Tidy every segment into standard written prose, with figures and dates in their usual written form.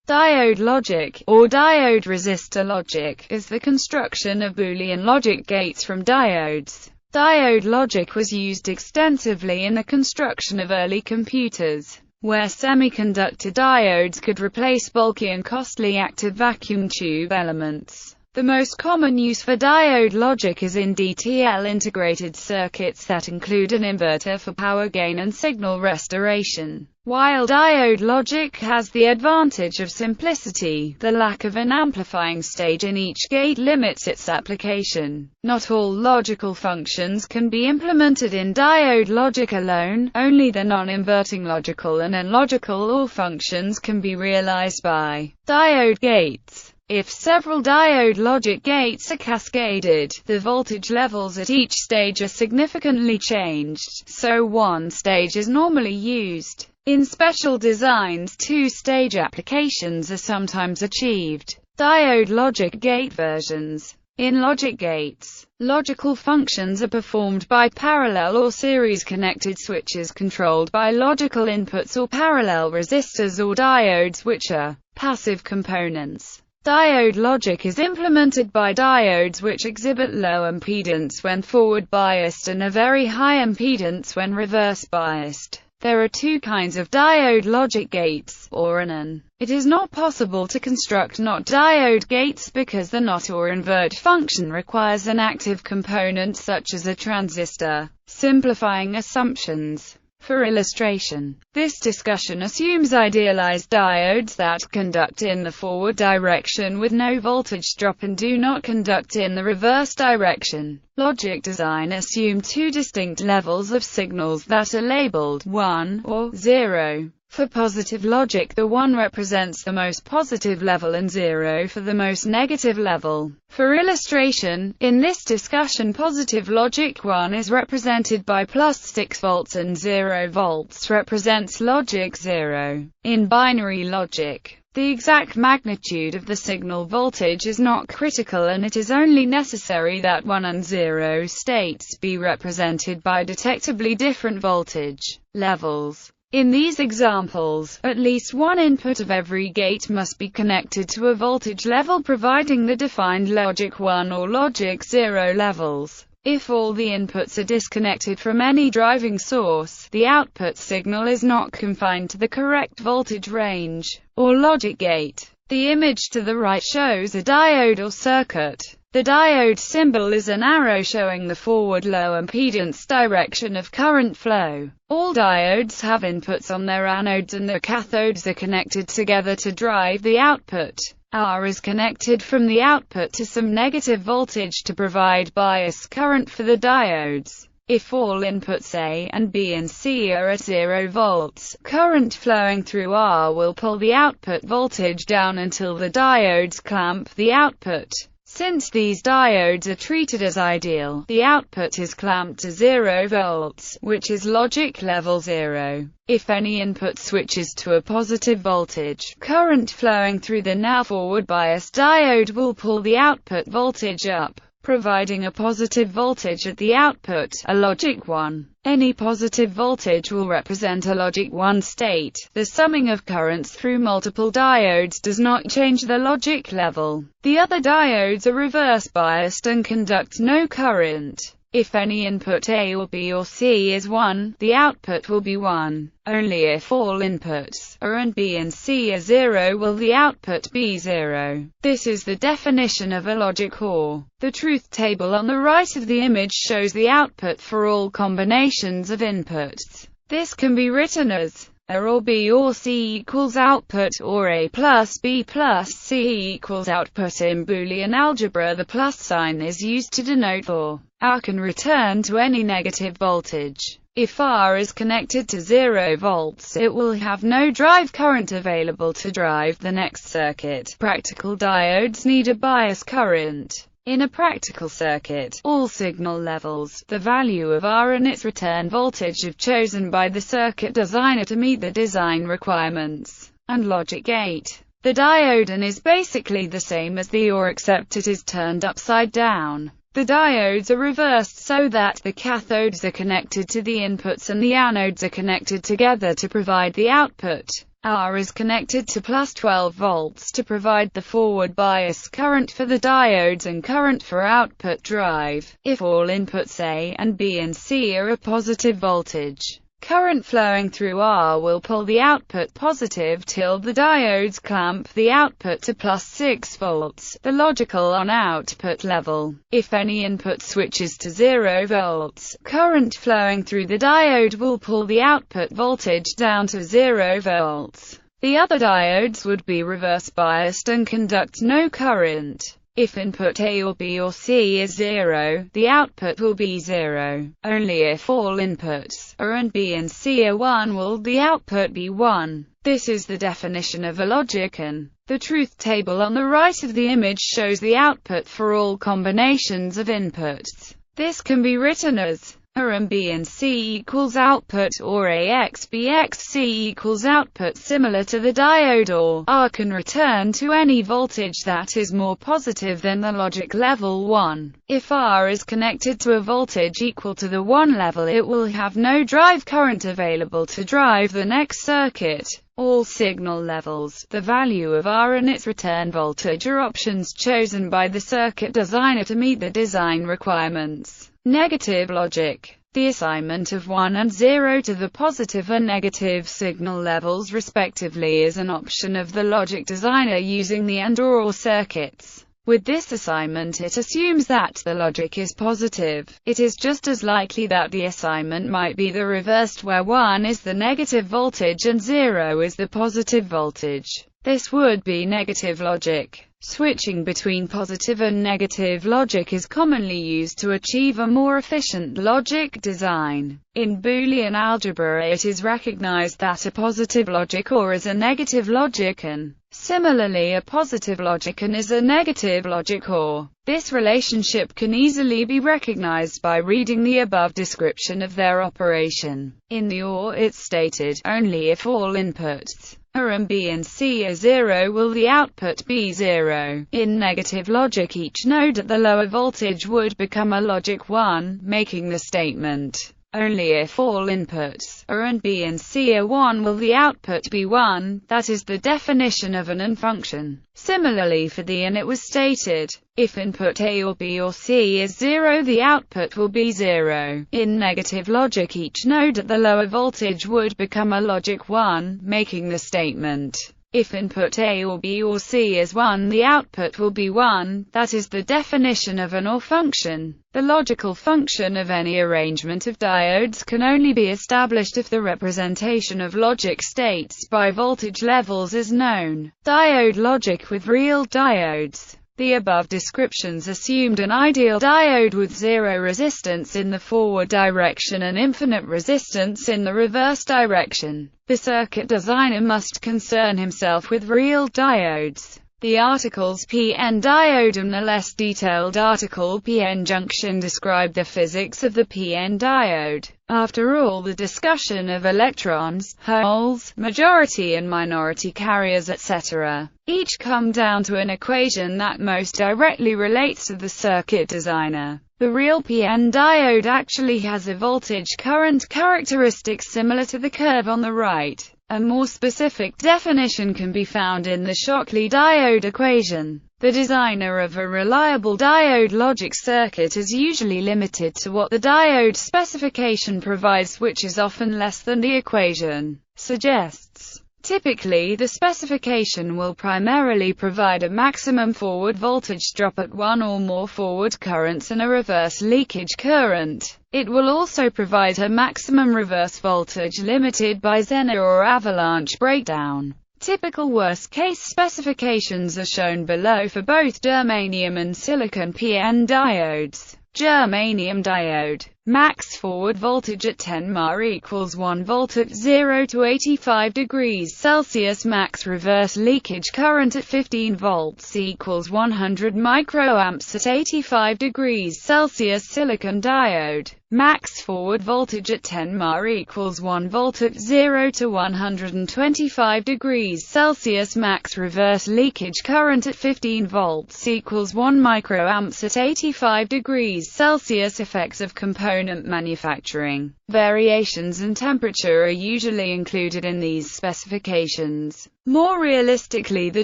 Diode logic, or diode-resistor logic, is the construction of Boolean logic gates from diodes. Diode logic was used extensively in the construction of early computers, where semiconductor diodes could replace bulky and costly active vacuum tube elements. The most common use for diode logic is in DTL integrated circuits that include an inverter for power gain and signal restoration. While diode logic has the advantage of simplicity, the lack of an amplifying stage in each gate limits its application. Not all logical functions can be implemented in diode logic alone, only the non-inverting logical and non-logical OR functions can be realized by diode gates. If several diode logic gates are cascaded, the voltage levels at each stage are significantly changed, so one stage is normally used. In special designs, two-stage applications are sometimes achieved. Diode logic gate versions. In logic gates, logical functions are performed by parallel or series-connected switches controlled by logical inputs or parallel resistors or diodes, which are passive components. Diode logic is implemented by diodes which exhibit low impedance when forward biased and a very high impedance when reverse biased. There are two kinds of diode logic gates, OR and AND. It is not possible to construct not diode gates because the not or invert function requires an active component such as a transistor. Simplifying assumptions. For illustration, this discussion assumes idealized diodes that conduct in the forward direction with no voltage drop and do not conduct in the reverse direction. Logic design assumes two distinct levels of signals that are labeled 1 or 0. For positive logic, the 1 represents the most positive level and 0 for the most negative level. For illustration, in this discussion positive logic 1 is represented by plus 6 volts and 0 volts represents logic 0. In binary logic, the exact magnitude of the signal voltage is not critical and it is only necessary that 1 and 0 states be represented by detectably different voltage levels. In these examples, at least one input of every gate must be connected to a voltage level providing the defined logic 1 or logic 0 levels. If all the inputs are disconnected from any driving source, the output signal is not confined to the correct voltage range, or logic gate. The image to the right shows a diode or circuit. The diode symbol is an arrow showing the forward low impedance direction of current flow. All diodes have inputs on their anodes and their cathodes are connected together to drive the output. R is connected from the output to some negative voltage to provide bias current for the diodes. If all inputs A and B and C are at 0 volts, current flowing through R will pull the output voltage down until the diodes clamp the output. Since these diodes are treated as ideal, the output is clamped to 0 volts, which is logic level 0. If any input switches to a positive voltage, current flowing through the now forward biased diode will pull the output voltage up, providing a positive voltage at the output, a logic 1. Any positive voltage will represent a logic 1 state. The summing of currents through multiple diodes does not change the logic level. The other diodes are reverse biased and conduct no current. If any input A or B or C is 1, the output will be 1. Only if all inputs A and B and C are 0 will the output be 0. This is the definition of a logic OR. The truth table on the right of the image shows the output for all combinations of inputs. This can be written as A or B or C equals output, or A plus B plus C equals output. In Boolean algebra, the plus sign is used to denote OR. R can return to any negative voltage. If R is connected to 0 volts, it will have no drive current available to drive the next circuit. Practical diodes need a bias current. In a practical circuit, all signal levels, the value of R and its return voltage are chosen by the circuit designer to meet the design requirements. And logic gate. The diode AND is basically the same as the OR except it is turned upside down. The diodes are reversed so that the cathodes are connected to the inputs and the anodes are connected together to provide the output. R is connected to plus 12 volts to provide the forward bias current for the diodes and current for output drive. If all inputs A and B and C are a positive voltage, current flowing through R will pull the output positive till the diodes clamp the output to plus 6 volts, the logical on-output level. If any input switches to 0 volts, current flowing through the diode will pull the output voltage down to 0 volts. The other diodes would be reverse biased and conduct no current. If input A or B or C is 0, the output will be 0. Only if all inputs A and B and C are 1 will the output be 1. This is the definition of a logic and the truth table on the right of the image shows the output for all combinations of inputs. This can be written as A and B and C equals output, or AX BX C equals output, similar to the diode, or R can return to any voltage that is more positive than the logic level 1. If R is connected to a voltage equal to the 1 level, it will have no drive current available to drive the next circuit. All signal levels, the value of R and its return voltage are options chosen by the circuit designer to meet the design requirements. Negative logic. The assignment of 1 and 0 to the positive and negative signal levels respectively is an option of the logic designer using the and/or circuits. With this assignment, it assumes that the logic is positive. It is just as likely that the assignment might be the reversed, where 1 is the negative voltage and 0 is the positive voltage. This would be negative logic. Switching between positive and negative logic is commonly used to achieve a more efficient logic design. In Boolean algebra, it is recognized that a positive logic OR is a negative logic and similarly a positive logic AND is a negative logic OR. This relationship can easily be recognized by reading the above description of their operation. In the OR, it's stated, only if all inputs A and B and C are 0 will the output be 0. In negative logic, each node at the lower voltage would become a logic 1, making the statement, only if all inputs A and B and C are 1 will the output be 1. That is the definition of an AND function. Similarly for the AND, it was stated, if input A or B or C is 0, the output will be 0. In negative logic, each node at the lower voltage would become a logic 1, making the statement, if input A or B or C is 1, the output will be 1. That is the definition of an OR function. The logical function of any arrangement of diodes can only be established if the representation of logic states by voltage levels is known. Diode logic with real diodes. The above descriptions assumed an ideal diode with zero resistance in the forward direction and infinite resistance in the reverse direction. The circuit designer must concern himself with real diodes. The articles p-n diode and a less detailed article p-n junction describe the physics of the p-n diode. After all, the discussion of electrons, holes, majority and minority carriers etc., each come down to an equation that most directly relates to the circuit designer. The real p-n diode actually has a voltage current characteristic similar to the curve on the right. A more specific definition can be found in the Shockley diode equation. The designer of a reliable diode logic circuit is usually limited to what the diode specification provides, which is often less than the equation suggests. Typically, the specification will primarily provide a maximum forward voltage drop at one or more forward currents and a reverse leakage current. It will also provide a maximum reverse voltage limited by Zener or avalanche breakdown. Typical worst-case specifications are shown below for both germanium and silicon p-n diodes. Germanium diode. Max forward voltage at 10 mA equals 1 volt at 0 to 85 degrees Celsius. Max reverse leakage current at 15 volts equals 100 microamps at 85 degrees Celsius. Silicon diode. Max forward voltage at 10 mA equals 1 volt at 0 to 125 degrees Celsius. Max reverse leakage current at 15 volts equals 1 microamps at 85 degrees Celsius. Effects of component manufacturing. Variations in temperature are usually included in these specifications. More realistically, the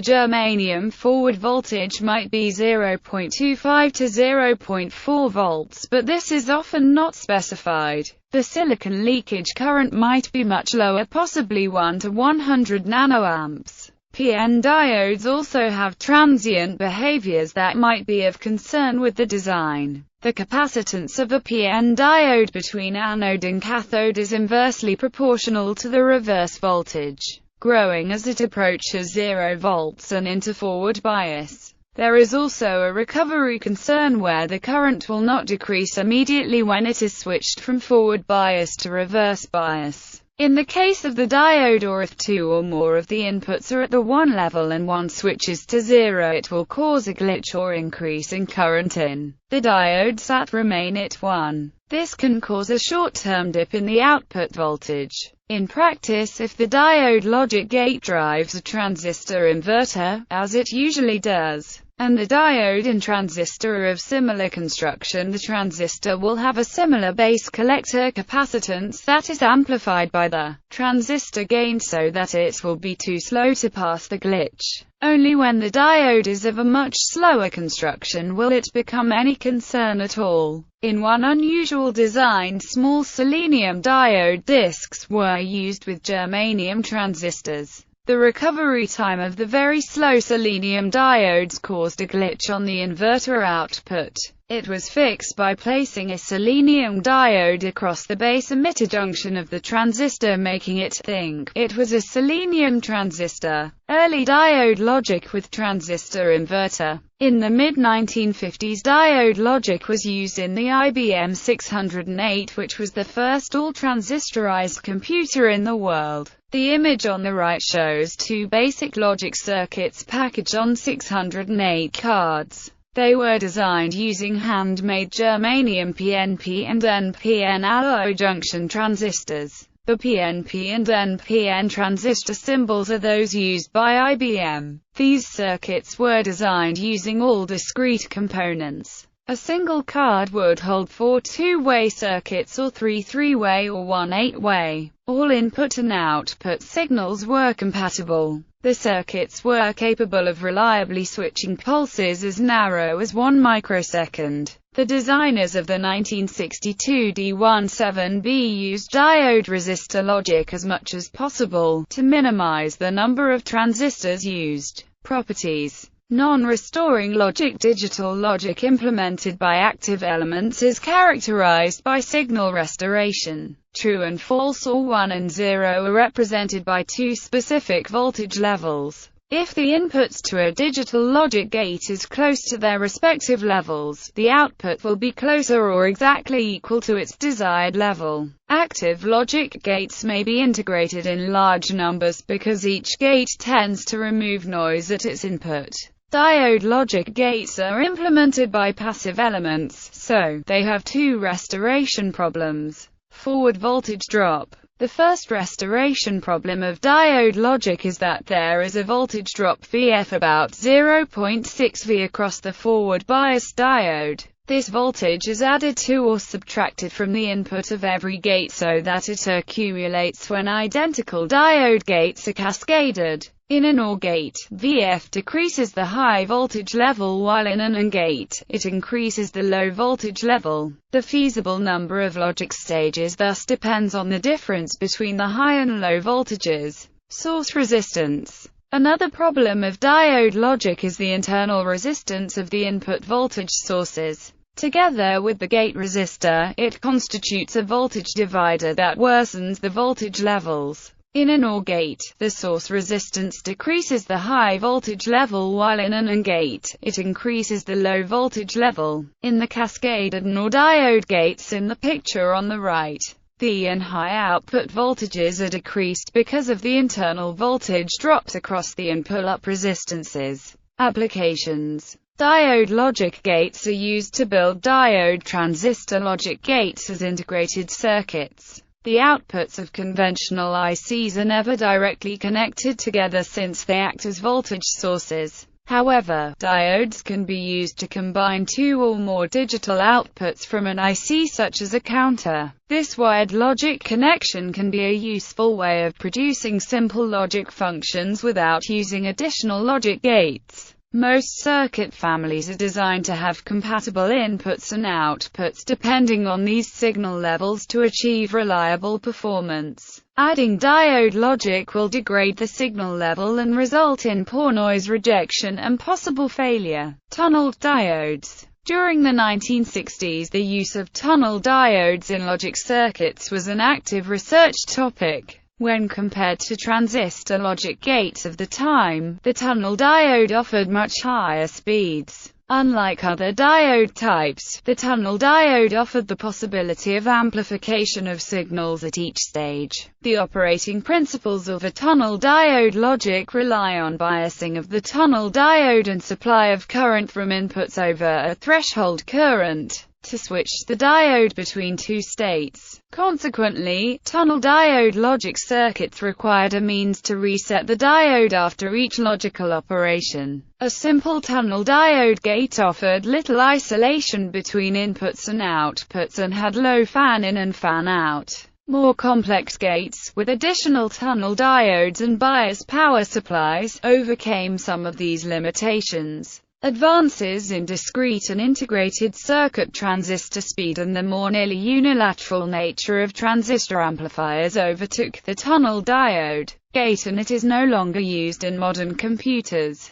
germanium forward voltage might be 0.25 to 0.4 volts, but this is often not specified. The silicon leakage current might be much lower, possibly 1 to 100 nanoamps. PN diodes also have transient behaviors that might be of concern with the design. The capacitance of a PN diode between anode and cathode is inversely proportional to the reverse voltage, growing as it approaches 0 volts and into forward bias. There is also a recovery concern where the current will not decrease immediately when it is switched from forward bias to reverse bias. In the case of the diode, or if two or more of the inputs are at the 1 level and one switches to 0, it will cause a glitch or increase in current in the diodes that remain at 1. This can cause a short-term dip in the output voltage. In practice, if the diode logic gate drives a transistor inverter, as it usually does, and the diode and transistor are of similar construction, the transistor will have a similar base collector capacitance that is amplified by the transistor gain so that it will be too slow to pass the glitch. Only when the diode is of a much slower construction will it become any concern at all. In one unusual design, small selenium diode discs were used with germanium transistors. The recovery time of the very slow selenium diodes caused a glitch on the inverter output. It was fixed by placing a selenium diode across the base emitter junction of the transistor, making it think it was a selenium transistor. Early diode logic with transistor inverter. In the mid-1950s, diode logic was used in the IBM 608, which was the first all-transistorized computer in the world. The image on the right shows two basic logic circuits packaged on 608 cards. They were designed using handmade germanium PNP and NPN alloy junction transistors. The PNP and NPN transistor symbols are those used by IBM. These circuits were designed using all discrete components. A single card would hold 4 two-way circuits or 3 three-way or 1 8-way. All input and output signals were compatible. The circuits were capable of reliably switching pulses as narrow as 1 microsecond. The designers of the 1962 D17B used diode-resistor logic as much as possible to minimize the number of transistors used. Properties. Non-restoring logic. Digital logic implemented by active elements is characterized by signal restoration. True and false, or 1 and 0, are represented by two specific voltage levels. If the inputs to a digital logic gate is close to their respective levels, the output will be closer or exactly equal to its desired level. Active logic gates may be integrated in large numbers because each gate tends to remove noise at its input. Diode logic gates are implemented by passive elements, so they have two restoration problems. Forward voltage drop. The first restoration problem of diode logic is that there is a voltage drop Vf about 0.6 V across the forward bias diode. This voltage is added to or subtracted from the input of every gate so that it accumulates when identical diode gates are cascaded. In an OR gate, Vf decreases the high voltage level, while in an AND gate, it increases the low voltage level. The feasible number of logic stages thus depends on the difference between the high and low voltages. Source resistance. Another problem of diode logic is the internal resistance of the input voltage sources. Together with the gate resistor, it constitutes a voltage divider that worsens the voltage levels. In an OR gate, the source resistance decreases the high voltage level, while in an AND gate, it increases the low voltage level. In the cascaded NOR diode gates in the picture on the right, the and high output voltages are decreased because of the internal voltage drops across the and pull-up resistances. Applications. Diode logic gates are used to build diode transistor logic gates as integrated circuits. The outputs of conventional ICs are never directly connected together since they act as voltage sources. However, diodes can be used to combine two or more digital outputs from an IC, such as a counter. This wired logic connection can be a useful way of producing simple logic functions without using additional logic gates. Most circuit families are designed to have compatible inputs and outputs depending on these signal levels to achieve reliable performance. Adding diode logic will degrade the signal level and result in poor noise rejection and possible failure. Tunneled diodes. During the 1960s, the use of tunnel diodes in logic circuits was an active research topic. When compared to transistor logic gates of the time, the tunnel diode offered much higher speeds. Unlike other diode types, the tunnel diode offered the possibility of amplification of signals at each stage. The operating principles of a tunnel diode logic rely on biasing of the tunnel diode and supply of current from inputs over a threshold current to switch the diode between two states. Consequently, tunnel diode logic circuits required a means to reset the diode after each logical operation. A simple tunnel diode gate offered little isolation between inputs and outputs and had low fan-in and fan-out. More complex gates, with additional tunnel diodes and bias power supplies, overcame some of these limitations. Advances in discrete and integrated circuit transistor speed and the more nearly unilateral nature of transistor amplifiers overtook the tunnel diode gate, and it is no longer used in modern computers.